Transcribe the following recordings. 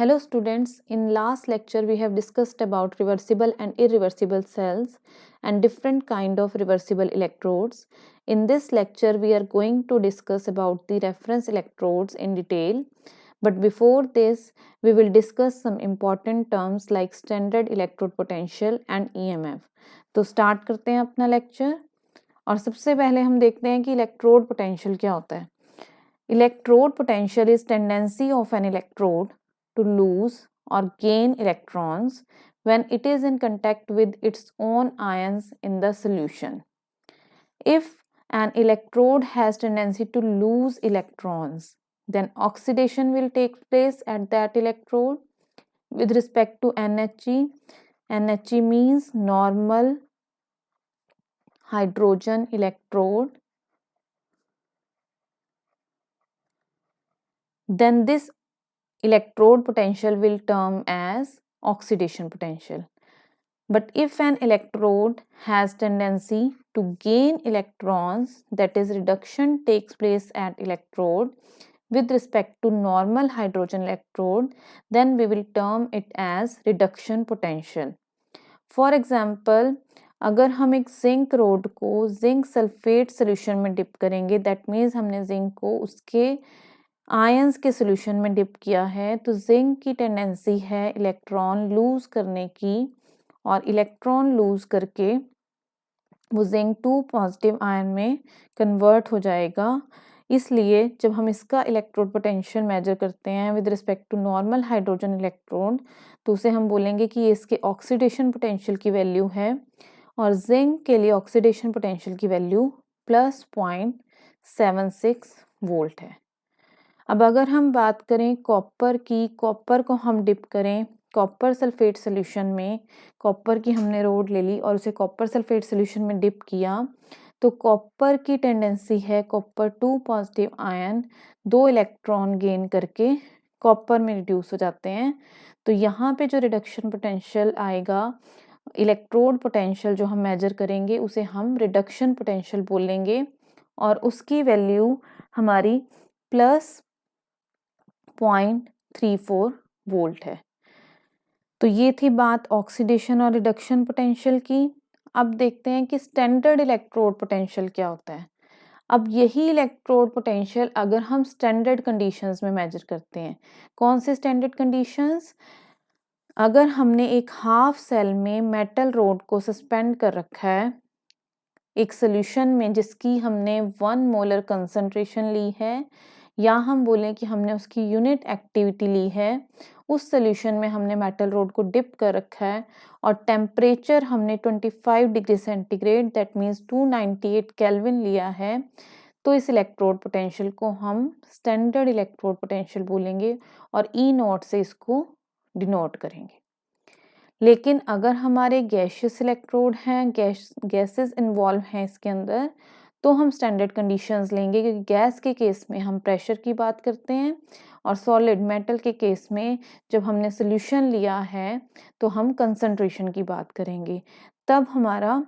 Hello students, in last lecture we have discussed about reversible and irreversible cells and different kind of reversible electrodes. In this lecture we are going to discuss about the reference electrodes in detail. But before this we will discuss some important terms like standard electrode potential and EMF. तो start करते हैं अपना lecture और सबसे पहले हम देखते हैं कि इलेक्ट्रोड पोटेंशियल क्या होता है. Electrode potential is tendency of an electrode to lose or gain electrons when it is in contact with its own ions in the solution. If an electrode has tendency to lose electrons, then oxidation will take place at that electrode. With respect to NHE, NHE means normal hydrogen electrode. Then this electrode potential will term as oxidation potential. But if an electrode has tendency to gain electrons, that is reduction takes place at electrode with respect to normal hydrogen electrode, then we will term it as reduction potential. For example, अगर हम एक zinc road को zinc sulphate solution में dip करेंगे, that means हमने zinc को उसके ions के सोल्यूशन में डिप किया है, तो जिंक की टेंडेंसी है इलेक्ट्रॉन लूज करने की और इलेक्ट्रॉन लूज करके वो जिंक 2 पॉजिटिव आयन में कन्वर्ट हो जाएगा. इसलिए जब हम इसका इलेक्ट्रोड पोटेंशियल मेजर करते हैं with respect to normal hydrogen electrode, तो उसे हम बोलेंगे कि ये इसके ऑक्सीडेशन पोटेंशियल की वैल्यू है और जिंक के लिए ऑक्सीडेशन पोटेंशियल की वैल्यू +0.76 वोल्ट है. अब अगर हम बात करें कॉपर की, कॉपर को हम डिप करें कॉपर सल्फेट सोल्यूशन में, कॉपर की हमने रोड ले ली और उसे कॉपर सल्फेट सोल्यूशन में डिप किया, तो कॉपर की टेंडेंसी है copper 2 positive ion 2 electron gain करके कॉपर में रिड्यूस हो जाते हैं. तो यहाँ पे जो रिडक्शन पोटेंशियल आएगा, इलेक्ट्रोड पोटेंशियल जो हम मेजर करेंगे उसे हम रिडक्शन पोटेंशियल बोलेंगे और उसकी वैल्यू हमारी +0.34 वोल्ट है. तो ये थी बात ऑक्सीडेशन और रिडक्शन पोटेंशियल की. अब देखते हैं कि स्टैंडर्ड इलेक्ट्रोड पोटेंशियल क्या होता है. अब यही इलेक्ट्रोड पोटेंशियल अगर हम स्टैंडर्ड कंडीशंस में मेजर करते हैं, कौन से स्टैंडर्ड कंडीशंस? अगर हमने एक हाफ सेल में मेटल रोड को सस्पेंड कर रखा है एक सोल्यूशन में जिसकी हमने 1 मोलर कंसंट्रेशन ली है, या हम बोलें कि हमने उसकी यूनिट एक्टिविटी ली है, उस सोल्यूशन में हमने मेटल रोड को डिप कर रखा है और टेम्परेचर हमने 25 degree centigrade that means 298 kelvin लिया है, तो इस इलेक्ट्रोड पोटेंशियल को हम स्टैंडर्ड इलेक्ट्रोड पोटेंशियल बोलेंगे और ई नॉट से इसको डिनोट करेंगे. लेकिन अगर हमारे गैशियस इलेक्ट्रोड हैं, गैसेस इन्वॉल्व हैं इसके अंदर, तो हम स्टैंडर्ड कंडीशंस लेंगे क्योंकि गैस के केस में हम प्रेशर की बात करते हैं और सॉलिड मेटल के केस में जब हमने सोल्यूशन लिया है तो हम कंसंट्रेशन की बात करेंगे. तब हमारा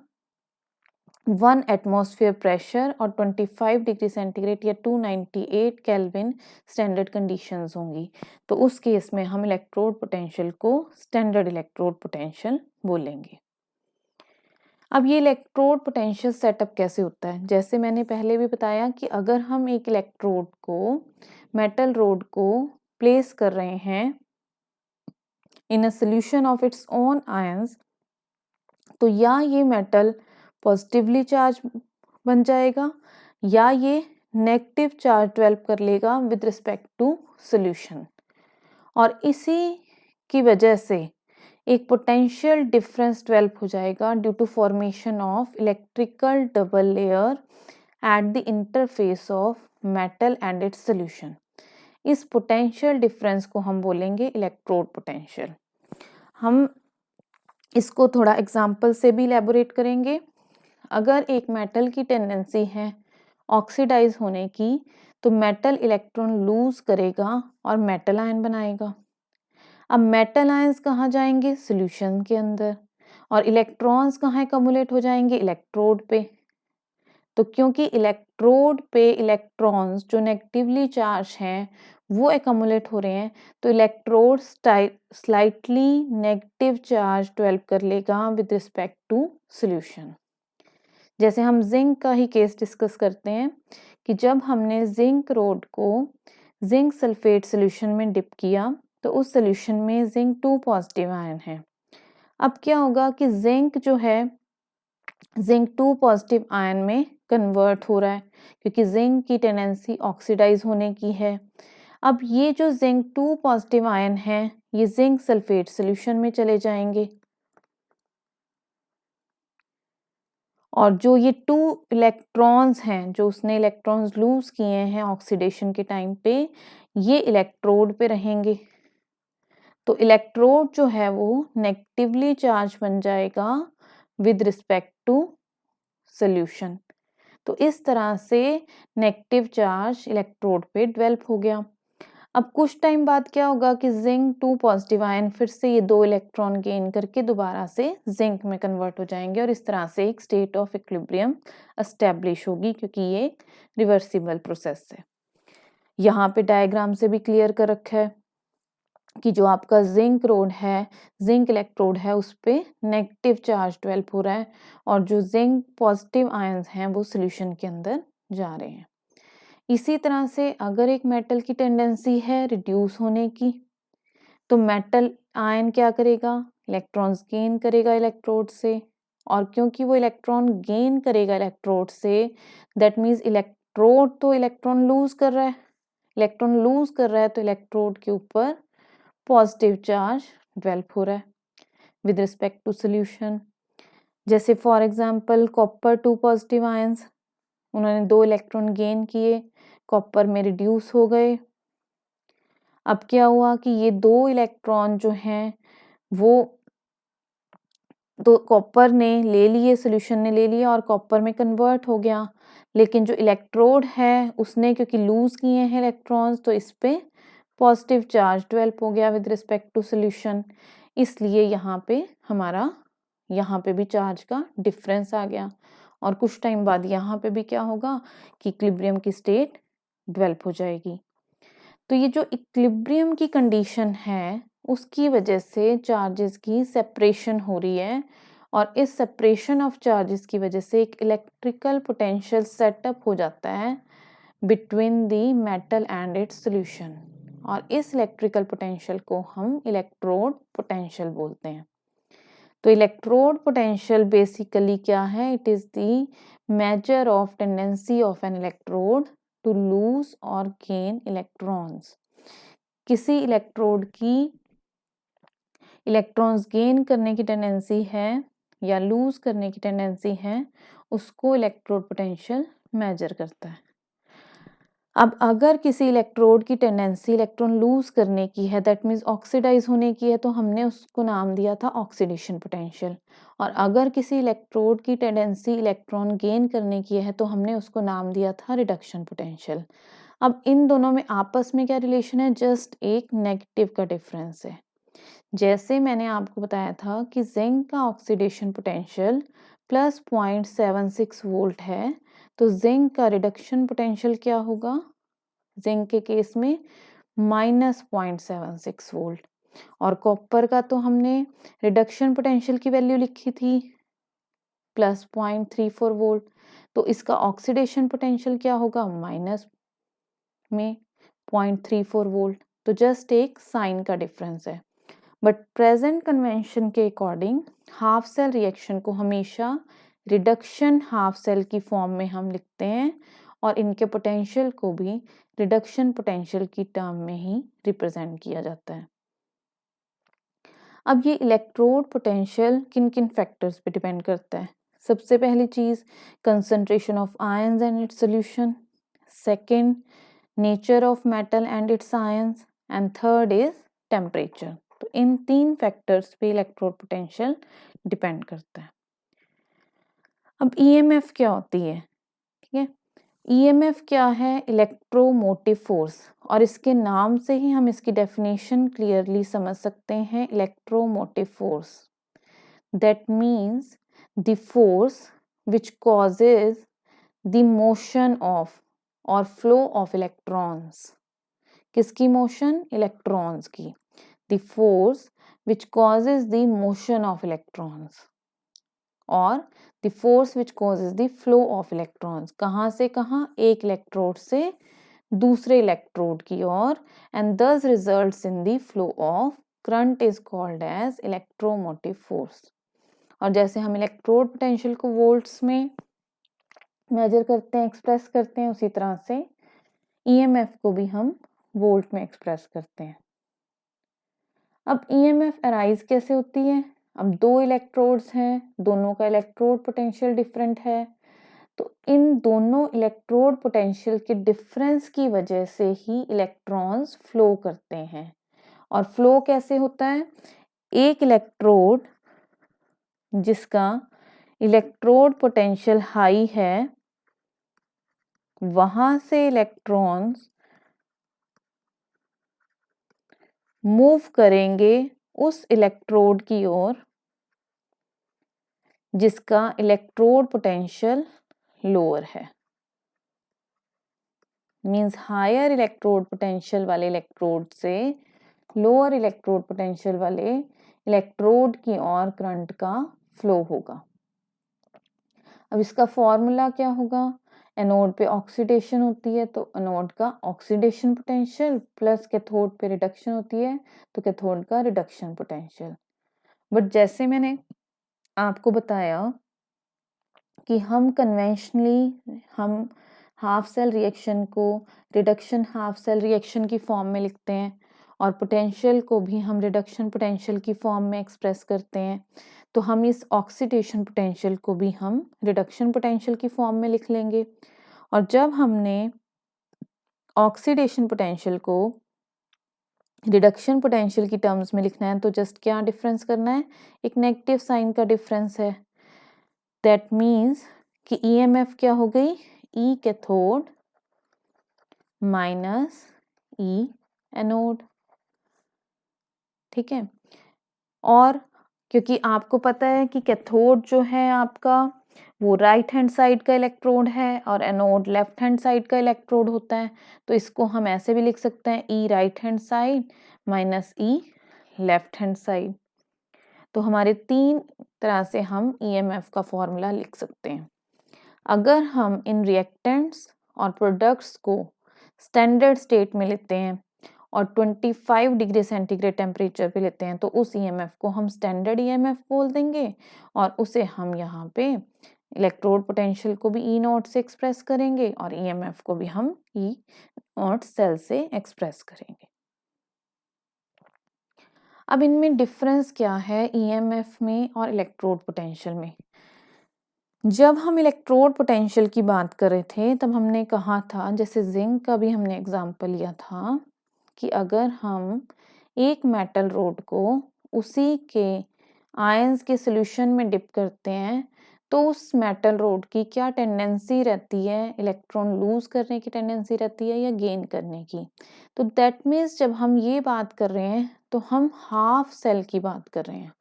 1 एटमॉस्फेयर प्रेशर और 25 डिग्री सेंटीग्रेड या 298 केल्विन स्टैंडर्ड कंडीशंस होंगी. तो उस केस में हम इलेक्ट्रोड पोटेंशियल को स्टैंडर्ड इलेक्ट्रोड पोटेंशियल बोलेंगे. अब ये इलेक्ट्रोड पोटेंशियल सेटअप कैसे होता है? जैसे मैंने पहले भी बताया कि अगर हम एक इलेक्ट्रोड को मेटल रोड को प्लेस कर रहे हैं in a solution of its own ions, तो या ये मेटल पॉजिटिवली चार्ज बन जाएगा या ये नेगेटिव चार्ज डेवलप कर लेगा विद रिस्पेक्ट टू सोल्यूशन. और इसी की वजह से एक पोटेंशियल डिफरेंस डेवलप हो जाएगा due to formation of electrical double layer at the interface of metal and its solution. इस पोटेंशियल डिफरेंस को हम बोलेंगे इलेक्ट्रोड पोटेंशियल. हम इसको थोड़ा एग्जाम्पल से भी इलेबोरेट करेंगे. अगर एक मेटल की टेंडेंसी है ऑक्सीडाइज होने की, तो मेटल इलेक्ट्रॉन लूज करेगा और मेटल आयन बनाएगा. अब मेटल आयंस कहाँ जाएंगे? सॉल्यूशन के अंदर. और इलेक्ट्रॉन्स कहाँ एक्युमुलेट हो जाएंगे? इलेक्ट्रोड पे. तो क्योंकि इलेक्ट्रोड पे इलेक्ट्रॉन्स जो नेगेटिवली चार्ज हैं वो एक्यूमुलेट हो रहे हैं, तो electrode slightly negative charge develop कर लेगा विद रिस्पेक्ट टू सॉल्यूशन। जैसे हम जिंक का ही केस डिस्कस करते हैं कि जब हमने जिंक रोड को जिंक सल्फेट सॉल्यूशन में डिप किया तो उस सॉल्यूशन में जिंक 2 पॉजिटिव आयन है। अब क्या होगा कि जिंक जो है जिंक 2 पॉजिटिव आयन में कन्वर्ट हो रहा है क्योंकि जिंक की टेंडेंसी ऑक्सीडाइज होने की है। अब ये जो जिंक 2 पॉजिटिव आयन है ये जिंक सल्फेट सॉल्यूशन में चले जाएंगे और जो ये 2 इलेक्ट्रॉन्स हैं जो उसने इलेक्ट्रॉन्स लूज किए हैं ऑक्सीडेशन के टाइम पे ये इलेक्ट्रोड पे रहेंगे। तो इलेक्ट्रोड जो है वो नेगेटिवली चार्ज बन जाएगा विद रिस्पेक्ट टू सॉल्यूशन। तो इस तरह से नेगेटिव चार्ज इलेक्ट्रोड पे डेवलप हो गया। अब कुछ टाइम बाद क्या होगा कि जिंक 2 पॉजिटिव आयन फिर से ये 2 इलेक्ट्रॉन गेन करके दोबारा से जिंक में कन्वर्ट हो जाएंगे और इस तरह से एक स्टेट ऑफ इक्विलिब्रियम एस्टेब्लिश होगी क्योंकि ये रिवर्सिबल प्रोसेस है। यहाँ पे डायग्राम से भी क्लियर कर रखा है कि जो आपका जिंक रोड है जिंक इलेक्ट्रोड है उस पे नेगेटिव चार्ज डेवलप हो रहा है और जो जिंक पॉजिटिव आयंस हैं वो सॉल्यूशन के अंदर जा रहे हैं। इसी तरह से अगर एक मेटल की टेंडेंसी है रिड्यूस होने की तो मेटल आयन क्या करेगा इलेक्ट्रॉन्स गेन करेगा इलेक्ट्रोड से और क्योंकि वो इलेक्ट्रॉन गेन करेगा electrode say that means electrode तो इलेक्ट्रॉन लूज कर रहा है इलेक्ट्रॉन लूज कर रहा है तो इलेक्ट्रोड के ऊपर पॉजिटिव चार्ज डेवलप हो रहा है विद रिस्पेक्ट टू सॉल्यूशन। जैसे for example copper 2 positive ions उन्होंने 2 इलेक्ट्रॉन गेन किए कॉपर में रिड्यूस हो गए। अब क्या हुआ कि ये 2 इलेक्ट्रॉन जो हैं वो तो कॉपर ने ले लिए सॉल्यूशन ने ले लिया और कॉपर में कन्वर्ट हो गया लेकिन जो इलेक्ट्रोड है उसने क्योंकि लूज किए हैं इलेक्ट्रॉन्स तो इस पे पॉजिटिव चार्ज डेवलप हो गया विद रिस्पेक्ट टू सॉल्यूशन इसलिए यहाँ पे हमारा यहाँ पे भी चार्ज का डिफरेंस आ गया और कुछ टाइम बाद यहाँ पे भी क्या होगा कि इक्विलिब्रियम की स्टेट डेवलप हो जाएगी। तो ये जो इक्विलिब्रियम की कंडीशन है उसकी वजह से चार्जेस की सेपरेशन हो रही है और इस सेपरेशन ऑफ चार्जेस की वजह से एक इलेक्ट्रिकल पोटेंशियल सेटअप हो जाता है between the metal and it's solution और इस इलेक्ट्रिकल पोटेंशियल को हम इलेक्ट्रोड पोटेंशियल बोलते हैं। तो इलेक्ट्रोड पोटेंशियल बेसिकली क्या है it is the measure of tendency of an electrode to lose और गेन इलेक्ट्रॉन्स। किसी इलेक्ट्रोड की इलेक्ट्रॉन्स गेन करने की टेंडेंसी है या लूज करने की टेंडेंसी है उसको इलेक्ट्रोड पोटेंशियल मेजर करता है। अब अगर किसी इलेक्ट्रोड की टेंडेंसी इलेक्ट्रॉन लूज करने की है दैट मीन्स ऑक्सीडाइज होने की है तो हमने उसको नाम दिया था ऑक्सीडेशन पोटेंशियल और अगर किसी इलेक्ट्रोड की टेंडेंसी इलेक्ट्रॉन गेन करने की है तो हमने उसको नाम दिया था रिडक्शन पोटेंशियल। अब इन दोनों में आपस में क्या रिलेशन है जस्ट एक नेगेटिव का डिफरेंस है। जैसे मैंने आपको बताया था कि जिंक का ऑक्सीडेशन पोटेंशियल प्लस 0.76 वोल्ट है तो जिंक का रिडक्शन पोटेंशियल क्या होगा जिंक के केस में माइनस 0.76 वोल्ट और कॉपर का तो हमने रिडक्शन पोटेंशियल की वैल्यू लिखी थी प्लस 0.34 वोल्ट तो इसका ऑक्सीडेशन पोटेंशियल क्या होगा माइनस में 0.34 वोल्ट तो जस्ट एक साइन का डिफरेंस है। बट प्रेजेंट कन्वेंशन के अकॉर्डिंग हाफ सेल रिएक्शन को हमेशा रिडक्शन हाफ सेल की फॉर्म में हम लिखते हैं और इनके पोटेंशियल को भी रिडक्शन पोटेंशियल की टर्म में ही रिप्रेजेंट किया जाता है। अब ये इलेक्ट्रोड पोटेंशियल किन किन फैक्टर्स पे डिपेंड करता है। सबसे पहली चीज concentration of ions and it's solution, second nature of metal and it's ions and third is temperature. तो इन 3 फैक्टर्स पे इलेक्ट्रोड पोटेंशियल डिपेंड करता है। अब ईएमएफ क्या होती है, ठीक है। ईएमएफ क्या है इलेक्ट्रोमोटिव फोर्स और इसके नाम से ही हम इसकी डेफिनेशन क्लियरली समझ सकते हैं electromotive force that means the force which causes the motion of और फ्लो ऑफ इलेक्ट्रॉन्स किसकी मोशन? इलेक्ट्रॉन्स की। The force which causes the motion of electrons और the force which causes the flow of electrons. कहाँ से कहाँ? एक electrode से दूसरे इलेक्ट्रोड की ओर, and thus results in the flow of current is called as electromotive force। और जैसे हम इलेक्ट्रोड पोटेंशियल को वोल्ट्स में मेजर करते हैं, एक्सप्रेस करते हैं, उसी तरह से ईएमएफ को भी हम वोल्ट में एक्सप्रेस करते हैं। अब ईएमएफ अराइज कैसे होती है? अब दो इलेक्ट्रोड्स हैं, दोनों का इलेक्ट्रोड पोटेंशियल डिफरेंट है, तो इन दोनों इलेक्ट्रोड पोटेंशियल के डिफरेंस की वजह से ही इलेक्ट्रॉन्स फ्लो करते हैं। और फ्लो कैसे होता है? एक इलेक्ट्रोड जिसका इलेक्ट्रोड पोटेंशियल हाई है, वहां से इलेक्ट्रॉन्स मूव करेंगे उस इलेक्ट्रोड की ओर जिसका इलेक्ट्रोड पोटेंशियल लोअर है। मींस हायर इलेक्ट्रोड पोटेंशियल वाले इलेक्ट्रोड से लोअर इलेक्ट्रोड पोटेंशियल वाले इलेक्ट्रोड की ओर करंट का फ्लो होगा। अब इसका फॉर्मूला क्या होगा? एनोड पे ऑक्सीडेशन होती है तो एनोड का ऑक्सीडेशन पोटेंशियल प्लस कैथोड पे रिडक्शन होती है तो कैथोड का रिडक्शन पोटेंशियल। बट जैसे मैंने आपको बताया कि हम कन्वेंशनली हम हाफ सेल रिएक्शन को रिडक्शन हाफ सेल रिएक्शन की फॉर्म में लिखते हैं और पोटेंशियल को भी हम रिडक्शन पोटेंशियल की फॉर्म में एक्सप्रेस करते हैं, तो हम इस ऑक्सीडेशन पोटेंशियल को भी हम रिडक्शन पोटेंशियल की फॉर्म में लिख लेंगे। और जब हमने ऑक्सीडेशन पोटेंशियल को रिडक्शन पोटेंशियल की टर्म्स में लिखना है तो जस्ट क्या डिफरेंस करना है? एक नेगेटिव साइन का डिफरेंस है। दैट मीन्स कि ईएमएफ क्या हो गई? ई कैथोड माइनस ई एनोड। ठीक है। और क्योंकि आपको पता है कि कैथोड जो है आपका वो राइट हैंड साइड का इलेक्ट्रोड है और एनोड लेफ्ट हैंड साइड का इलेक्ट्रोड होता है, तो इसको हम ऐसे भी लिख सकते हैं ई राइट हैंड साइड माइनस ई लेफ्ट हैंड साइड। तो हमारे तीन तरह से हम ईएमएफ का फॉर्मूला लिख सकते हैं। अगर हम इन रिएक्टेंट्स और प्रोडक्ट्स को स्टैंडर्ड स्टेट में लेते हैं और 25 डिग्री सेंटीग्रेड टेम्परेचर पे लेते हैं तो उस ईएमएफ को हम स्टैंडर्ड ईएमएफ बोल देंगे और उसे हम यहाँ पे इलेक्ट्रोड पोटेंशियल को भी ई नॉट से एक्सप्रेस करेंगे और ईएमएफ को भी हम ई नॉट सेल से एक्सप्रेस करेंगे। अब इनमें डिफरेंस क्या है ईएमएफ में और इलेक्ट्रोड पोटेंशियल में? जब हम इलेक्ट्रोड पोटेंशियल की बात कर रहे थे तब हमने कहा था, जैसे जिंक का भी हमने एग्जांपल लिया था, कि अगर हम एक मेटल रोड को उसी के आयंस के सॉल्यूशन में डिप करते हैं तो उस मेटल रोड की क्या टेंडेंसी रहती है? इलेक्ट्रॉन लूज करने की टेंडेंसी रहती है या गेन करने की? तो दैट मीन्स जब हम ये बात कर रहे हैं तो हम हाफ सेल की बात कर रहे हैं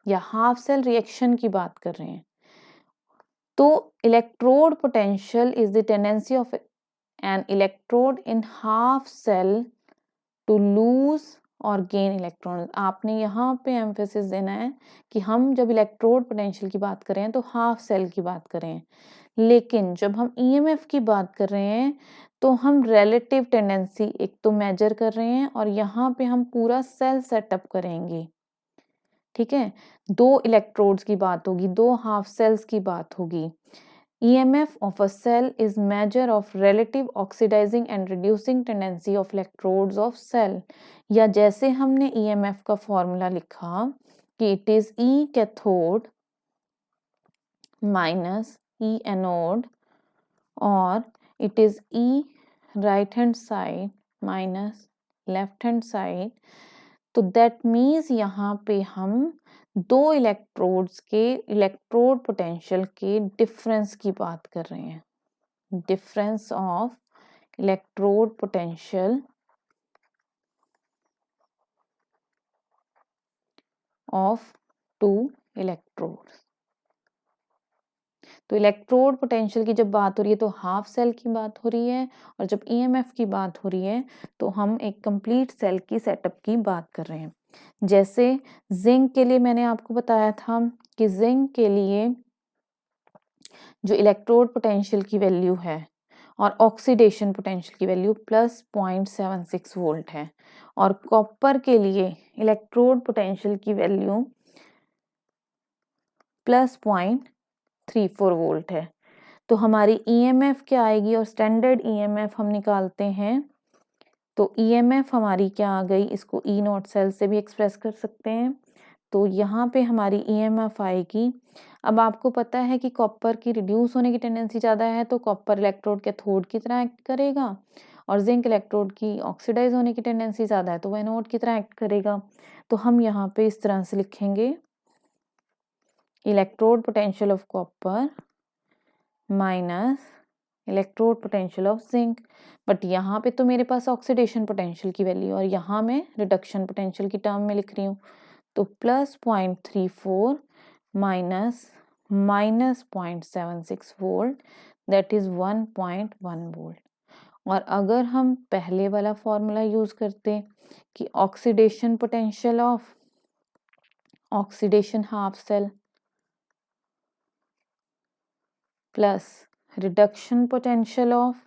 या हाफ सेल रिएक्शन की बात कर रहे हैं। तो electrode potential is the tendency of an electrode in half cell to lose और गेन इलेक्ट्रॉन। आपने यहाँ पे एम्फेसिस देना है कि हम जब इलेक्ट्रोड पोटेंशियल की बात कर रहे हैं तो हाफ सेल की बात कर रहे हैं, लेकिन जब हम ईएमएफ की बात कर रहे हैं तो हम रिलेटिव टेंडेंसी एक तो मेजर कर रहे हैं और यहाँ पे हम पूरा सेल सेटअप करेंगे। ठीक है, दो इलेक्ट्रोड्स की बात होगी, दो हाफ सेल्स की बात होगी। EMF of a cell is measure of relative oxidizing and reducing tendency of electrodes of cell। या जैसे हमने EMF का फॉर्मूला लिखा कि it is E cathode minus E anode और it is E right hand side minus left hand side, तो that means यहाँ पे हम दो इलेक्ट्रोड्स के इलेक्ट्रोड पोटेंशियल के डिफरेंस की बात कर रहे हैं। Difference of electrode potential of two electrodes. तो इलेक्ट्रोड पोटेंशियल की जब बात हो रही है तो हाफ सेल की बात हो रही है, और जब ईएमएफ की बात हो रही है तो हम एक कंप्लीट सेल की सेटअप की बात कर रहे हैं। जैसे जिंक के लिए मैंने आपको बताया था कि जिंक के लिए जो इलेक्ट्रोड पोटेंशियल की वैल्यू है और ऑक्सीडेशन पोटेंशियल की वैल्यू प्लस 0.76 वोल्ट है, और कॉपर के लिए इलेक्ट्रोड पोटेंशियल की वैल्यू प्लस 0.34 वोल्ट है। तो हमारी ईएमएफ क्या आएगी, और स्टैंडर्ड ईएमएफ हम निकालते हैं तो ईएमएफ हमारी क्या आ गई, इसको ई नॉट सेल से भी एक्सप्रेस कर सकते हैं। तो यहाँ पे हमारी ईएमएफ आएगी। अब आपको पता है कि कॉपर की रिड्यूस होने की टेंडेंसी ज़्यादा है, तो कॉपर इलेक्ट्रोड कैथोड की तरह एक्ट करेगा, और जिंक इलेक्ट्रोड की ऑक्सीडाइज होने की टेंडेंसी ज़्यादा है तो वह एनोड की तरह एक्ट करेगा। तो हम यहाँ पे इस तरह से लिखेंगे, electrode potential of copper minus electrode potential of zinc. But यहाँ पे तो मेरे पास ऑक्सीडेशन पोटेंशियल की वैल्यू, और यहाँ मैं रिडक्शन पोटेंशियल की टर्म में लिख रही हूँ। तो plus 0.34 minus minus 0.76 volt, that is 1.1 volt. और अगर हम पहले वाला फॉर्मूला यूज करते कि oxidation potential of oxidation half cell plus reduction potential of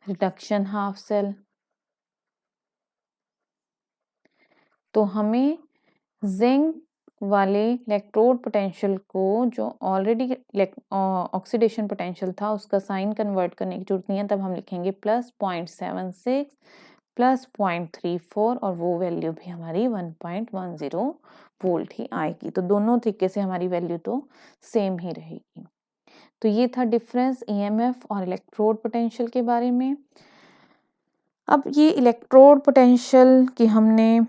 reduction half cell, तो हमें जिंक वाले इलेक्ट्रोड पोटेंशियल को जो ऑलरेडी ऑक्सीडेशन पोटेंशियल था उसका साइन कन्वर्ट करने की जरूरत नहीं है, तब हम लिखेंगे प्लस 0.76 प्लस 0.34, और वो वैल्यू भी हमारी 1.10 वोल्ट ही आएगी। तो दोनों तरीके से हमारी वैल्यू तो सेम ही रहेगी। तो ये था डिफरेंस ईएमएफ और इलेक्ट्रोड पोटेंशियल के बारे में। अब ये इलेक्ट्रोड पोटेंशियल की हमने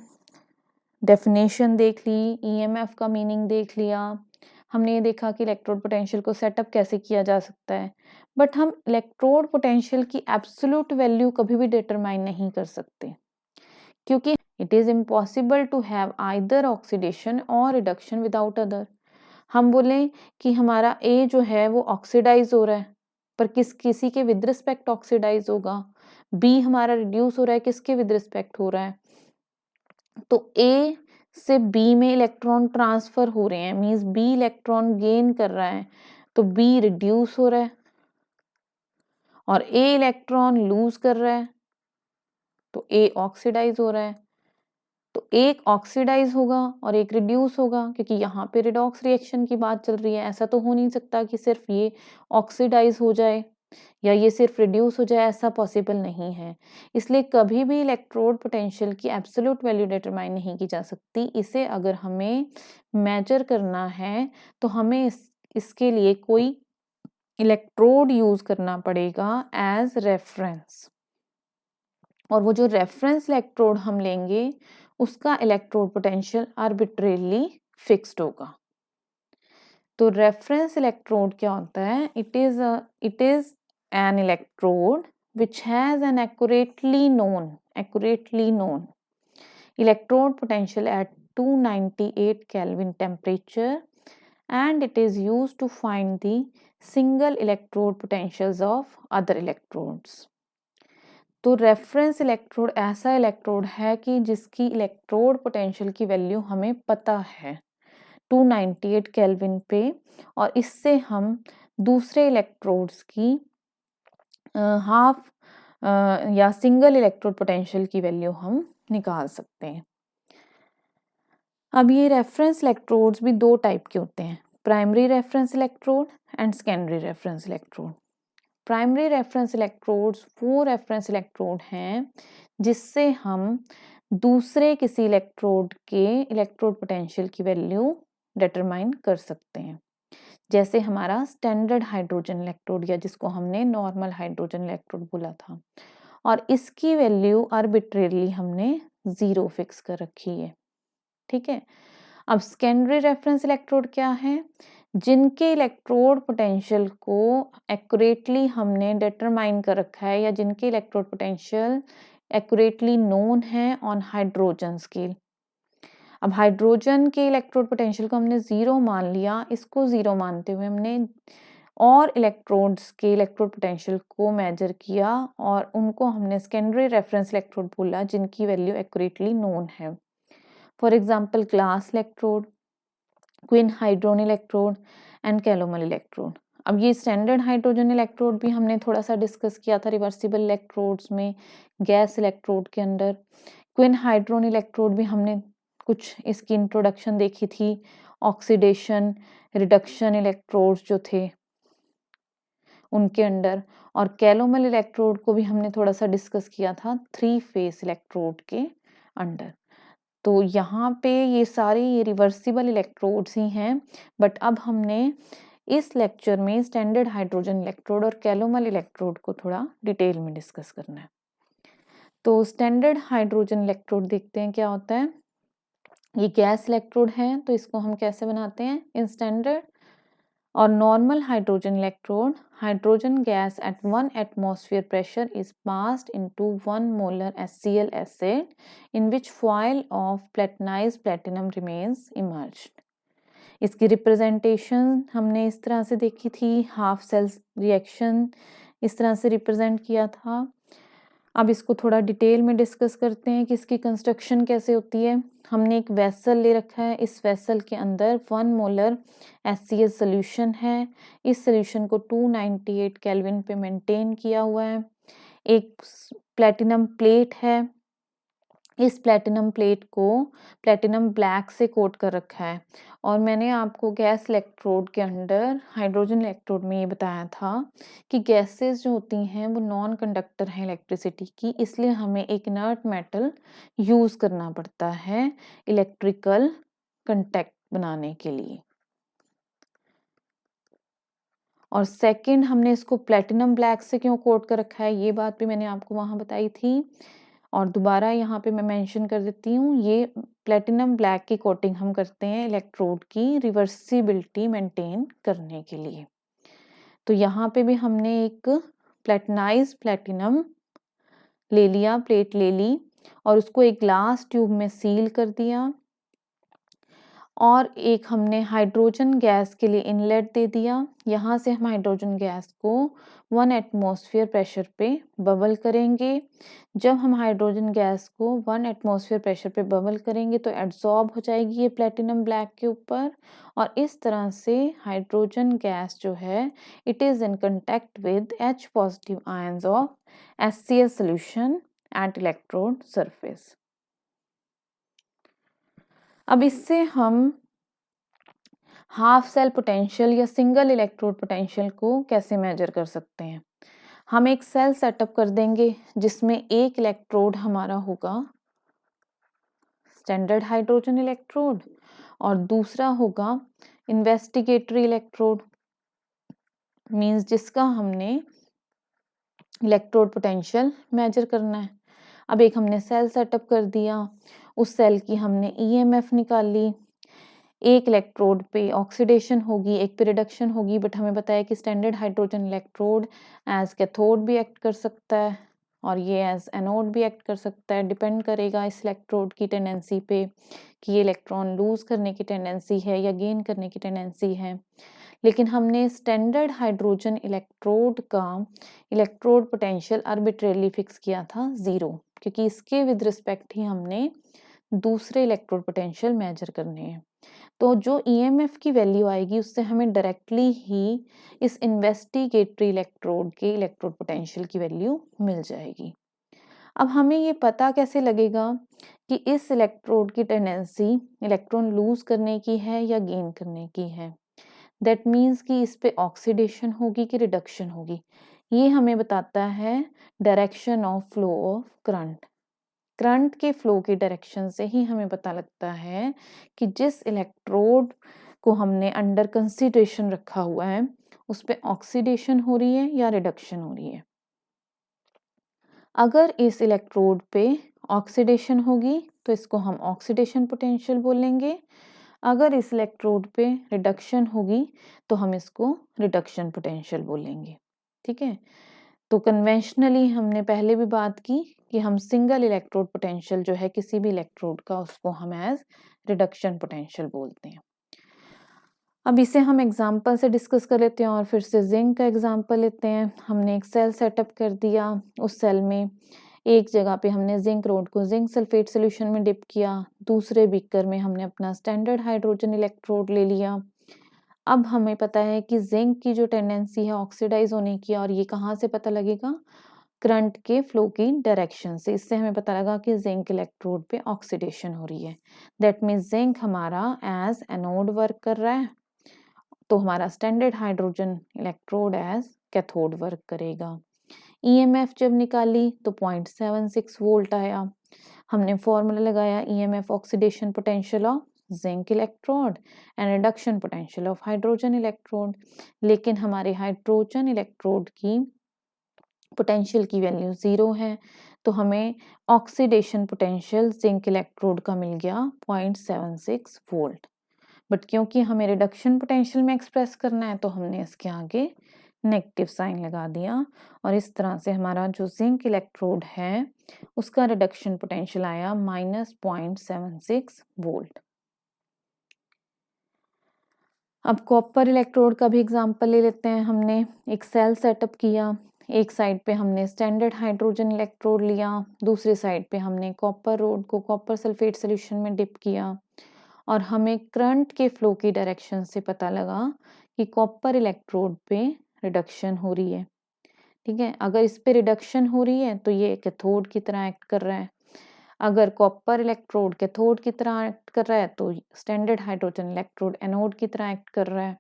डेफिनेशन देख ली, ईएमएफ का मीनिंग देख लिया, हमने ये देखा कि इलेक्ट्रोड पोटेंशियल को सेटअप कैसे किया जा सकता है। बट हम इलेक्ट्रोड पोटेंशियल की एब्सोल्यूट वैल्यू कभी भी डिटरमाइन नहीं कर सकते, क्योंकि it is impossible to have either oxidation और रिडक्शन विदाउट अदर। हम बोलें कि हमारा ए जो है वो ऑक्सीडाइज हो रहा है, पर किसी के विद रिस्पेक्ट ऑक्सीडाइज होगा, बी हमारा रिड्यूस हो रहा है, किसके विद रिस्पेक्ट हो रहा है, तो ए से बी में इलेक्ट्रॉन ट्रांसफर हो रहे हैं, मींस बी इलेक्ट्रॉन गेन कर रहा है, तो बी रिड्यूस हो रहा है, और ए इलेक्ट्रॉन लूज कर रहा है तो ए ऑक्सीडाइज हो रहा है। तो एक ऑक्सीडाइज होगा और एक रिड्यूस होगा, क्योंकि यहाँ पे रिडॉक्स रिएक्शन की बात चल रही है। ऐसा तो हो नहीं सकता कि सिर्फ ये ऑक्सीडाइज हो जाए या ये सिर्फ रिड्यूस हो जाए, ऐसा पॉसिबल नहीं है। इसलिए कभी भी इलेक्ट्रोड पोटेंशियल की एब्सोल्यूट वैल्यू डिटरमाइन नहीं की जा सकती। इसे अगर हमें मेजर करना है तो हमें इसके लिए कोई इलेक्ट्रोड यूज करना पड़ेगा एज रेफरेंस, और वो जो रेफरेंस इलेक्ट्रोड हम लेंगे उसका इलेक्ट्रोड पोटेंशियल आर्बिट्रेरली फिक्स्ड होगा। तो रेफरेंस इलेक्ट्रोड क्या होता है, it is an electrode which has an accurately known electrode potential at 298 Kelvin temperature, and it is used to find the single electrode potentials of other electrodes. तो reference electrode ऐसा electrode है कि जिसकी electrode potential की value हमें पता है 298 kelvin पे, और इससे हम दूसरे इलेक्ट्रोड्स की हाफ या सिंगल इलेक्ट्रोड पोटेंशियल की वैल्यू हम निकाल सकते हैं। अब ये रेफरेंस इलेक्ट्रोड्स भी दो टाइप के होते हैं, primary reference electrode and secondary reference electrode. Primary reference electrodes वो रेफरेंस इलेक्ट्रोड हैं जिससे हम दूसरे किसी इलेक्ट्रोड के इलेक्ट्रोड पोटेंशियल की वैल्यू डिटरमाइन कर सकते हैं। जैसे हमारा स्टैंडर्ड हाइड्रोजन इलेक्ट्रोड, या जिसको हमने नॉर्मल हाइड्रोजन इलेक्ट्रोड बोला था, और इसकी वैल्यू आर्बिट्रेरली हमने 0 फिक्स कर रखी है। ठीक है। अब सेकेंडरी रेफरेंस इलेक्ट्रोड क्या है, जिनके इलेक्ट्रोड पोटेंशियल को एक्यूरेटली हमने डिटरमाइन कर रखा है, या जिनके इलेक्ट्रोड पोटेंशियल एक्यूरेटली नोन है ऑन हाइड्रोजन स्केल। अब हाइड्रोजन के इलेक्ट्रोड पोटेंशियल को हमने 0 मान लिया, इसको 0 मानते हुए हमने और इलेक्ट्रोड्स के इलेक्ट्रोड पोटेंशियल को मेजर किया और उनको हमने सेकेंडरी रेफरेंस इलेक्ट्रोड बोला जिनकी वैल्यू एक्यूरेटली नोन है। For example glass electrode, quinhydrone electrode and calomel electrode. अब ये स्टैंडर्ड हाइड्रोजन इलेक्ट्रोड भी हमने थोड़ा सा डिस्कस किया था रिवर्सिबल इलेक्ट्रोड्स में, गैस इलेक्ट्रोड के अंदर। क्विन हाइड्रोन इलेक्ट्रोड भी हमने कुछ इसकी इंट्रोडक्शन देखी थी, ऑक्सीडेशन रिडक्शन इलेक्ट्रोड्स जो थे उनके अंडर। और कैलोमल इलेक्ट्रोड को भी हमने थोड़ा सा डिस्कस किया था 3 फेस इलेक्ट्रोड के अंडर। तो यहाँ पे ये सारे ये रिवर्सिबल इलेक्ट्रोड्स ही हैं, बट अब हमने इस लेक्चर में स्टैंडर्ड हाइड्रोजन इलेक्ट्रोड और कैलोमल इलेक्ट्रोड को थोड़ा डिटेल में डिस्कस करना है। तो स्टैंडर्ड हाइड्रोजन इलेक्ट्रोड देखते हैं क्या होता है। ये गैस इलेक्ट्रोड है, तो इसको हम कैसे बनाते हैं इन स्टैंडर्ड और normal hydrogen electrode. Hydrogen gas at 1 atmosphere pressure is passed into 1 molar HCl acid in which foil of platinized platinum remains emerged. इसकी रिप्रेजेंटेशन हमने इस तरह से देखी थी, हाफ सेल रिएक्शन इस तरह से रिप्रेजेंट किया था। अब इसको थोड़ा डिटेल में डिस्कस करते हैं कि इसकी कंस्ट्रक्शन कैसे होती है। हमने एक वेसल ले रखा है, इस वेसल के अंदर 1 मोलर HCl सोल्यूशन है। इस सोल्यूशन को 298 केल्विन पे मेंटेन किया हुआ है। एक प्लेटिनम प्लेट है, इस प्लेटिनम प्लेट को प्लेटिनम ब्लैक से कोट कर रखा है। और मैंने आपको गैस इलेक्ट्रोड के अंडर हाइड्रोजन इलेक्ट्रोड में ये बताया था कि गैसेस जो होती हैं वो नॉन कंडक्टर हैं इलेक्ट्रिसिटी की, इसलिए हमें एक इनर्ट मेटल यूज करना पड़ता है इलेक्ट्रिकल कंटैक्ट बनाने के लिए। और सेकंड हमने इसको प्लेटिनम ब्लैक से क्यों कोट कर रखा है, ये बात भी मैंने आपको वहां बताई थी और दोबारा यहाँ पे मैं मेंशन कर देती हूँ। ये प्लेटिनम ब्लैक की कोटिंग हम करते हैं इलेक्ट्रोड की रिवर्सिबिलिटी मेंटेन करने के लिए। तो यहाँ पे भी हमने एक प्लेटिनाइज प्लेटिनम ले लिया, प्लेट ले ली और उसको एक ग्लास ट्यूब में सील कर दिया और एक हमने हाइड्रोजन गैस के लिए इनलेट दे दिया। यहाँ से हम हाइड्रोजन गैस को 1 एटमॉस्फेयर प्रेशर पे बबल करेंगे। जब हम हाइड्रोजन गैस को 1 एटमॉस्फेयर प्रेशर पे बबल करेंगे तो एब्जॉर्ब हो जाएगी ये प्लेटिनम ब्लैक के ऊपर और इस तरह से हाइड्रोजन गैस जो है it is in contact with H positive ions of HCl solution at electrode surface. अब इससे हम हाफ सेल पोटेंशियल या सिंगल इलेक्ट्रोड पोटेंशियल को कैसे मेजर कर सकते हैं। हम एक सेल सेटअप कर देंगे जिसमें एक इलेक्ट्रोड हमारा होगा स्टैंडर्ड हाइड्रोजन इलेक्ट्रोड और दूसरा होगा इन्वेस्टिगेटरी इलेक्ट्रोड, मींस जिसका हमने इलेक्ट्रोड पोटेंशियल मेजर करना है। अब एक हमने सेल सेटअप कर दिया, उस सेल की हमने EMF निकाली, एक इलेक्ट्रोड पे ऑक्सीडेशन होगी, एक पे रिडक्शन होगी, बट हमें बताया कि standard hydrogen electrode as cathode भी एक्ट कर सकता है और ये एज एनोड भी एक्ट कर सकता है। डिपेंड करेगा इस इलेक्ट्रोड की टेंडेंसी पे कि ये इलेक्ट्रॉन लूज करने की टेंडेंसी है या गेन करने की टेंडेंसी है। लेकिन हमने स्टैंडर्ड हाइड्रोजन इलेक्ट्रोड का इलेक्ट्रोड पोटेंशियल आर्बिट्रेरली फिक्स किया था 0, क्योंकि इसके विद रिस्पेक्ट ही हमने दूसरे इलेक्ट्रोड पोटेंशियल मेजर करने हैं। तो जो EMF की वैल्यू आएगी उससे हमें डायरेक्टली ही इस इन्वेस्टिगेटरी इलेक्ट्रोड के इलेक्ट्रोड पोटेंशियल की वैल्यू मिल जाएगी। अब हमें ये पता कैसे लगेगा कि इस इलेक्ट्रोड की टेंडेंसी इलेक्ट्रॉन लूज करने की है या गेन करने की है। दैट मीन्स कि इस पे ऑक्सीडेशन होगी कि रिडक्शन होगी। ये हमें बताता है direction of flow of current. Current के फ्लो की डायरेक्शन से ही हमें पता लगता है कि जिस इलेक्ट्रोड को हमने अंडर कंसीडरेशन रखा हुआ है उस पे ऑक्सीडेशन हो रही है या रिडक्शन हो रही है। अगर इस इलेक्ट्रोड पे ऑक्सीडेशन होगी तो इसको हम ऑक्सीडेशन पोटेंशियल बोलेंगे, अगर इस इलेक्ट्रोड पे रिडक्शन होगी तो हम इसको रिडक्शन पोटेंशियल बोलेंगे। ठीक है, तो कन्वेंशनली हमने पहले भी बात की कि हम सिंगल इलेक्ट्रोड पोटेंशियल जो है किसी भी इलेक्ट्रोड का, उसको हम एज रिडक्शन पोटेंशियल बोलते हैं। अब इसे हम एग्जांपल से डिस्कस कर लेते हैं और फिर से जिंक का एग्जांपल लेते हैं। हमने एक सेल सेटअप कर दिया, उस सेल में एक जगह पे हमने जिंक रोड को जिंक सल्फेट सोल्यूशन में डिप किया, दूसरे बीकर में हमने अपना स्टैंडर्ड हाइड्रोजन इलेक्ट्रोड ले लिया। अब हमें पता है कि जिंक की जो टेंडेंसी है ऑक्सीडाइज होने की, और ये कहाँ से पता लगेगा, करंट के फ्लो की डायरेक्शन से। इससे हमें पता लगा कि जिंक इलेक्ट्रोड पे ऑक्सीडेशन हो रही है। दैट मीन्स जिंक हमारा एज एनोड वर्क कर रहा है, तो हमारा standard hydrogen electrode as cathode work करेगा। ईएमएफ जब निकाली तो 0.76 वोल्ट आया। हमने फॉर्मूला लगाया EMF oxidation potential of zinc electrode and reduction potential of hydrogen electrode. लेकिन हमारे हाइड्रोजन इलेक्ट्रोड की पोटेंशियल की वैल्यू 0 है, तो हमें ऑक्सीडेशन पोटेंशियल जिंक इलेक्ट्रोड का मिल गया 0.76 वोल्ट। बट क्योंकि हमें रिडक्शन पोटेंशियल में एक्सप्रेस करना है, तो हमने इसके आगे नेगेटिव साइन लगा दिया, और इस तरह से हमारा जो जिंक इलेक्ट्रोड है उसका रिडक्शन पोटेंशियल आया -0.76 वोल्ट। अब कॉपर इलेक्ट्रोड का भी एग्जांपल ले लेते हैं। हमने एक सेल सेटअप किया, एक साइड पे हमने स्टैंडर्ड हाइड्रोजन इलेक्ट्रोड लिया, दूसरी साइड पे हमने कॉपर रोड को कॉपर सल्फेट सोल्यूशन में डिप किया, और हमें करंट के फ्लो की डायरेक्शन से पता लगा कि कॉपर इलेक्ट्रोड पे रिडक्शन हो रही है। ठीक है, अगर इस पे रिडक्शन हो रही है तो ये कैथोड की तरह एक्ट कर रहा है। अगर कॉपर इलेक्ट्रोड कैथोड की तरह एक्ट कर रहा है तो स्टैंडर्ड हाइड्रोजन इलेक्ट्रोड एनोड की तरह एक्ट कर रहा है।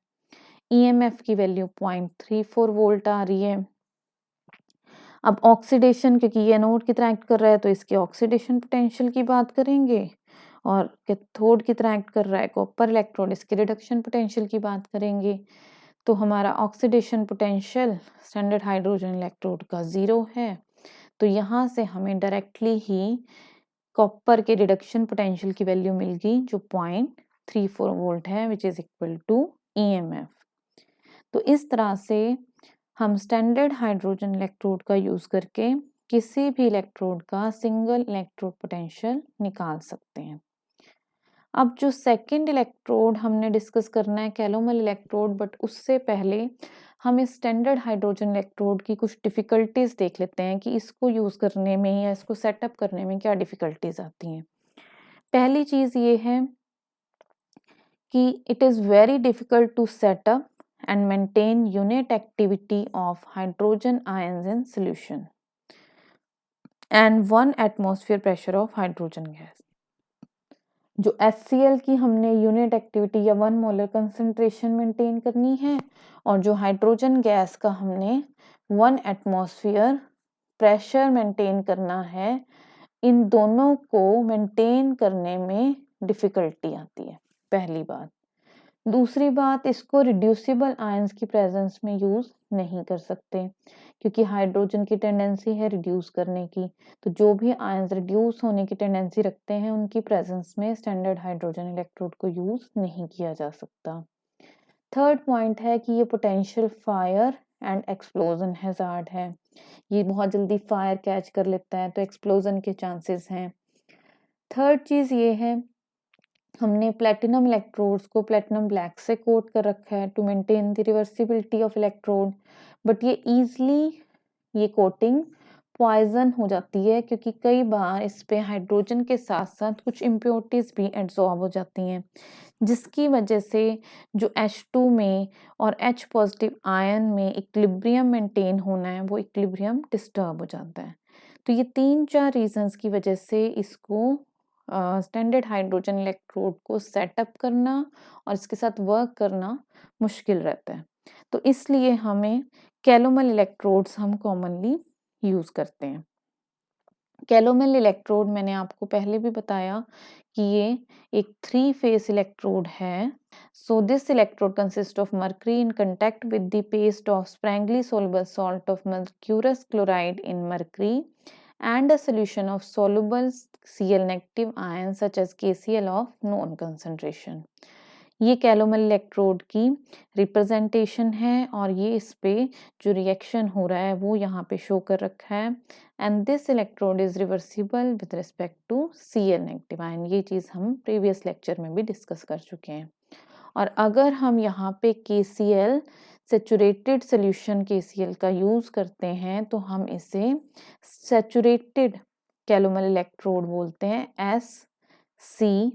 ईएमएफ की वैल्यू 0.34 वोल्ट आ रही है। अब ऑक्सीडेशन, क्योंकि ये एनोड की तरह एक्ट कर रहा है तो इसके ऑक्सीडेशन पोटेंशियल की बात करेंगे, और कैथोड की तरह एक्ट कर रहा है कॉपर इलेक्ट्रोड, इसके रिडक्शन पोटेंशियल की बात करेंगे। तो हमारा oxidation potential standard hydrogen electrode का 0 है, तो यहाँ से हमें डायरेक्टली ही कॉपर के रिडक्शन पोटेंशियल की वैल्यू मिल गई जो 0.34 वोल्ट है, which is equal to EMF. तो इस तरह से हम स्टैंडर्ड हाइड्रोजन इलेक्ट्रोड का यूज करके किसी भी इलेक्ट्रोड का सिंगल इलेक्ट्रोड पोटेंशियल निकाल सकते हैं। अब जो सेकंड इलेक्ट्रोड हमने डिस्कस करना है कैलोमल इलेक्ट्रोड, बट उससे पहले हम इस स्टैंडर्ड हाइड्रोजन इलेक्ट्रोड की कुछ डिफिकल्टीज देख लेते हैं कि इसको यूज करने में या इसको सेटअप करने में क्या डिफिकल्टीज आती हैं। पहली चीज ये है कि it is very difficult to set up and maintain unit activity of hydrogen ions in solution and 1 atmosphere pressure of hydrogen gas। जो HCl की हमने यूनिट एक्टिविटी या 1 मोलर कंसंट्रेशन मेंटेन करनी है, और जो हाइड्रोजन गैस का हमने 1 एटमॉस्फेयर प्रेशर मेंटेन करना है, इन दोनों को मेंटेन करने में डिफिकल्टी आती है, पहली बात। दूसरी बात, इसको रिड्यूसिबल आयंस की प्रेजेंस में यूज नहीं कर सकते, क्योंकि हाइड्रोजन की टेंडेंसी है रिड्यूस करने की, तो जो भी आयंस रिड्यूस होने की टेंडेंसी रखते हैं उनकी प्रेजेंस में स्टैंडर्ड हाइड्रोजन इलेक्ट्रोड को यूज नहीं किया जा सकता। थर्ड पॉइंट है कि ये potential fire and explosion hazard है, ये बहुत जल्दी फायर कैच कर लेता है, तो एक्सप्लोजन के चांसेस हैं। थर्ड चीज ये है, हमने प्लेटिनम इलेक्ट्रोड्स को प्लेटिनम ब्लैक से कोट कर रखा है to maintain the reversibility of electrode, but ये इजीली ये कोटिंग पॉइजन हो जाती है, क्योंकि कई बार इस पे हाइड्रोजन के साथ साथ कुछ इम्प्योरिटीज भी एब्जॉर्ब हो जाती हैं, जिसकी वजह से जो H2 में और H पॉजिटिव आयन में इक्विलिब्रियम मेंटेन होना है वो इक्विलिब्रियम डिस्टर्ब हो जाता है। तो ये 3-4 रीजंस की वजह से इसको स्टैंडर्ड हाइड्रोजन इलेक्ट्रोड को सेटअप करना और इसके साथ वर्क करना मुश्किल रहता है, तो इसलिए हमें कैलोमल इलेक्ट्रोड्स हम कॉमनली यूज करते हैं। कैलोमल इलेक्ट्रोड मैंने आपको पहले भी बताया कि ये एक 3 फेस इलेक्ट्रोड है। So this electrode consist of mercury in contact with the paste of sparingly soluble salt of mercurous chloride in mercury and a solution of soluble Cl negative ions such as KCl of known concentration। ये calomel electrode की representation है और ये इस पे जो reaction हो रहा है वो यहाँ पे शो कर रखा है। And this electrode is reversible with respect to Cl negative ion. ये चीज़ हम प्रीवियस लेक्चर में भी डिस्कस कर चुके हैं। और अगर हम यहाँ पे KCl सैचुरेटेड सोल्यूशन KCl का यूज करते हैं तो हम इसे सैचुरेटेड कैलोमल इलेक्ट्रोड बोलते हैं, SCE।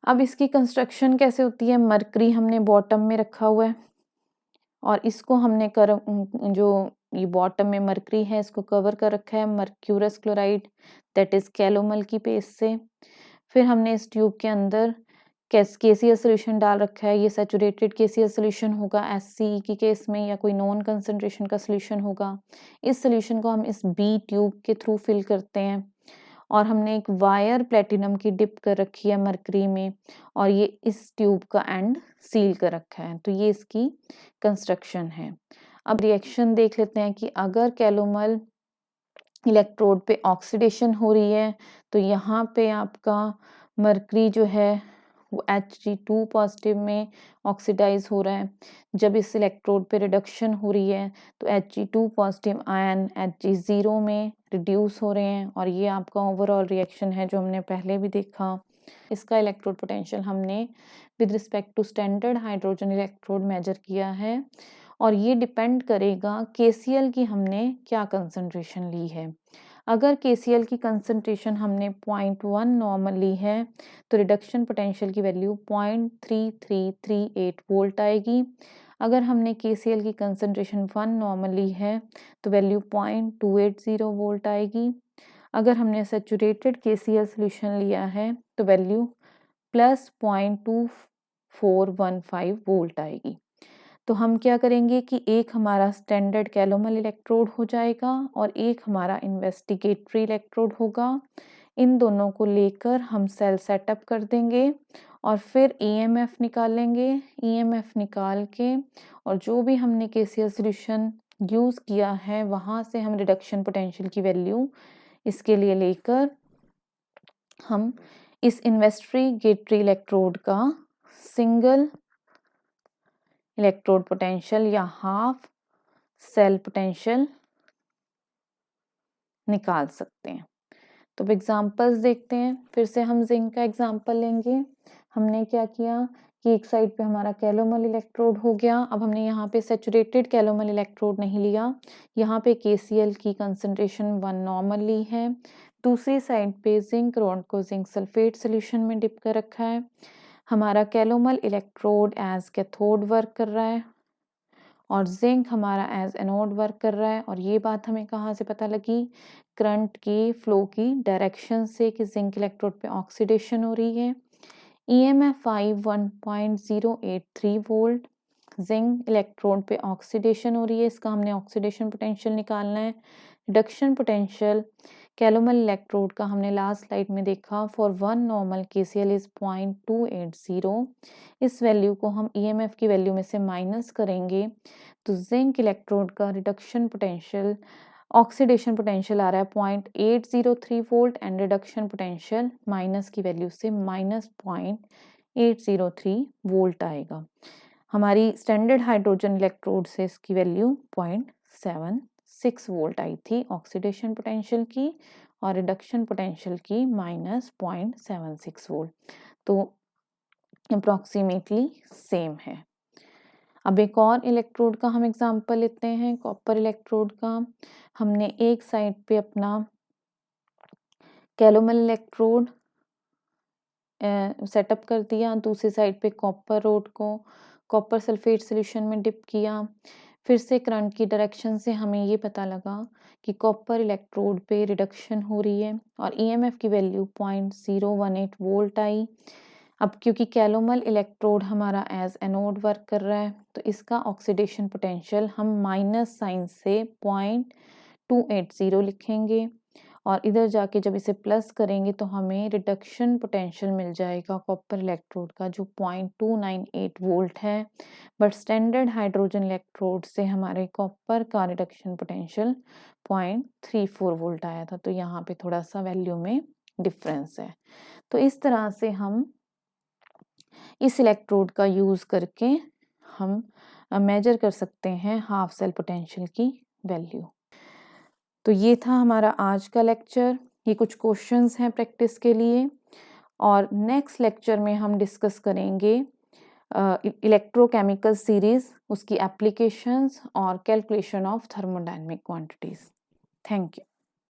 अब इसकी कंस्ट्रक्शन कैसे होती है? मरकरी हमने बॉटम में रखा हुआ है और इसको हमने जो ये बॉटम में मरकरी है इसको कवर कर रखा है mercurous chloride that is calomel की पेस्ट से। फिर हमने इस ट्यूब के अंदर KCl सोल्यूशन डाल रखा है। ये सैचुरेटेड KCl सोल्यूशन होगा SCE की केस में, या कोई नॉन कंसंट्रेशन का सोल्यूशन होगा। इस सोल्यूशन को हम इस B ट्यूब के थ्रू फिल करते हैं और हमने एक वायर प्लेटिनम की डिप कर रखी है मरकरी में और ये इस ट्यूब का एंड सील कर रखा है। तो ये इसकी कंस्ट्रक्शन है। अब रिएक्शन देख लेते हैं कि अगर कैलोमल इलेक्ट्रोड पे ऑक्सीडेशन हो रही है तो यहाँ पे आपका मरकरी जो है वो Hg2 पॉजिटिव में ऑक्सीडाइज हो रहा है। जब इस इलेक्ट्रोड पे रिडक्शन हो रही है तो Hg2 पॉजिटिव आयन Hg0 में रिड्यूस हो रहे हैं और ये आपका ओवरऑल रिएक्शन है जो हमने पहले भी देखा। इसका इलेक्ट्रोड पोटेंशियल हमने with respect to standard hydrogen electrode measure किया है और ये डिपेंड करेगा KCl की हमने क्या कंसंट्रेशन ली है। अगर KCl की कंसंट्रेशन हमने 0.1 नॉर्मल ली है तो रिडक्शन पोटेंशियल की वैल्यू 0.3338 वोल्ट आएगी। अगर हमने KCl की कंसंट्रेशन 1 नॉर्मल ली है तो वैल्यू 0.280 वोल्ट आएगी। अगर हमने सैचुरेटेड KCl सोल्यूशन लिया है तो वैल्यू प्लस 0.2415 वोल्ट आएगी। तो हम क्या करेंगे कि एक हमारा स्टैंडर्ड कैलोमल इलेक्ट्रोड हो जाएगा और एक हमारा इन्वेस्टिगेटरी इलेक्ट्रोड होगा। इन दोनों को लेकर हम सेल सेटअप कर देंगे और फिर EMF निकालेंगे। EMF निकाल के और जो भी हमने KCl सोल्यूशन यूज किया है वहां से हम रिडक्शन पोटेंशियल की वैल्यू इसके लिए लेकर हम इस इन्वेस्टिगेटरी इलेक्ट्रोड का सिंगल इलेक्ट्रोड पोटेंशियल या हाफ सेल पोटेंशियल निकाल सकते हैं। तो एग्जांपल्स देखते हैं। फिर से हम जिंक का एग्जांपल लेंगे। हमने क्या किया कि एक साइड पे हमारा कैलोमल इलेक्ट्रोड हो गया। अब हमने यहाँ पे सैचुरेटेड कैलोमल इलेक्ट्रोड नहीं लिया, यहाँ पे KCl की कंसंट्रेशन 1 नॉर्मल ली है। दूसरी साइड पे जिंक रॉड को जिंक सल्फेट सोल्यूशन में डिप कर रखा है। हमारा calomel electrode as cathode work कर रहा है और जिंक हमारा एज एनोड वर्क कर रहा है। और ये बात हमें कहाँ से पता लगी? करंट की फ्लो की डायरेक्शन से कि जिंक इलेक्ट्रोड पे ऑक्सीडेशन हो रही है। EMF 1.083 volt. जिंक इलेक्ट्रोड पे ऑक्सीडेशन हो रही है, इसका हमने ऑक्सीडेशन पोटेंशियल निकालना है। रिडक्शन पोटेंशियल कैलोमल इलेक्ट्रोड का हमने लास्ट स्लाइड में देखा, फॉर 1 नॉर्मल KCl इज 0.280। इस वैल्यू को हम EMF की वैल्यू में से माइनस करेंगे तो जिंक इलेक्ट्रोड का रिडक्शन पोटेंशियल ऑक्सीडेशन पोटेंशियल आ रहा है 0.803 volt and reduction potential minus की वैल्यू से -0.803 वोल्ट आएगा। हमारी स्टैंडर्ड हाइड्रोजन इलेक्ट्रोड से इसकी वैल्यू 0.76 वोल्ट आई थी ऑक्सीडेशन पोटेंशियल की और रिडक्शन पोटेंशियल की -0.76 वोल्ट। तो अप्रोक्सीमेटली सेम है। अब एक और इलेक्ट्रोड का हम एग्जांपल लेते हैं, कॉपर इलेक्ट्रोड का। हमने एक साइड पे अपना कैलोमल इलेक्ट्रोड सेटअप कर दिया, दूसरी साइड पे कॉपर रोड को कॉपर सल्फेट सोल्यूशन में डिप किया। फिर से करंट की डायरेक्शन से हमें ये पता लगा कि कॉपर इलेक्ट्रोड पे रिडक्शन हो रही है और EMF की वैल्यू 0.018 वोल्ट आई। अब क्योंकि कैलोमल इलेक्ट्रोड हमारा एज एनोड वर्क कर रहा है तो इसका ऑक्सीडेशन पोटेंशियल हम माइनस साइन से 0.280 लिखेंगे और इधर जाके जब इसे प्लस करेंगे तो हमें रिडक्शन पोटेंशियल मिल जाएगा कॉपर इलेक्ट्रोड का जो 0.298 वोल्ट है। बट स्टैंडर्ड हाइड्रोजन इलेक्ट्रोड से हमारे कॉपर का रिडक्शन पोटेंशियल 0.34 वोल्ट आया था। तो यहाँ पे थोड़ा सा वैल्यू में डिफरेंस है। तो इस तरह से हम इस इलेक्ट्रोड का यूज़ करके हम मेजर कर सकते हैं हाफ सेल पोटेंशियल की वैल्यू। तो ये था हमारा आज का लेक्चर। ये कुछ क्वेश्चंस हैं प्रैक्टिस के लिए, और नेक्स्ट लेक्चर में हम डिस्कस करेंगे इलेक्ट्रोकेमिकल सीरीज, उसकी एप्लीकेशंस और calculation of thermodynamic quantities. Thank you.